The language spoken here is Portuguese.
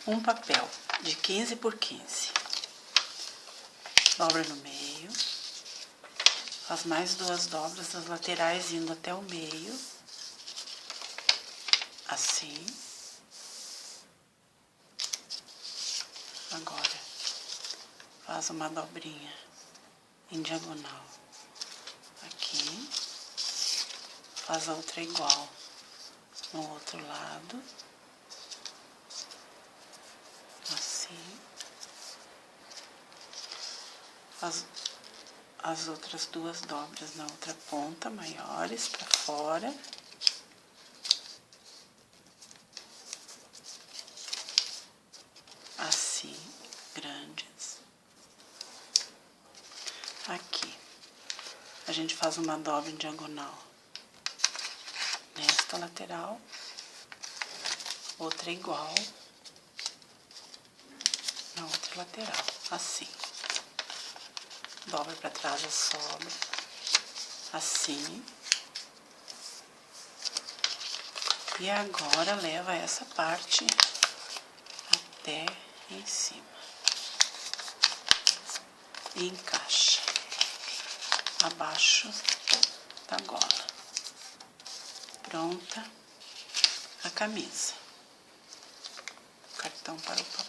um papel de 15 por 15. Dobra no meio, faz mais 2 dobras das laterais indo até o meio, assim. Agora, faz uma dobrinha em diagonal aqui, faz a outra igual no outro lado, assim. Faz as outras 2 dobras na outra ponta, maiores para fora. Assim, grandes. Aqui, a gente faz uma dobra em diagonal nesta lateral, outra igual na outra lateral, assim. Dobra para trás a sobra, assim. E agora leva essa parte até em cima e encaixa abaixo da gola. Pronta a camisa. Cartão para o papai.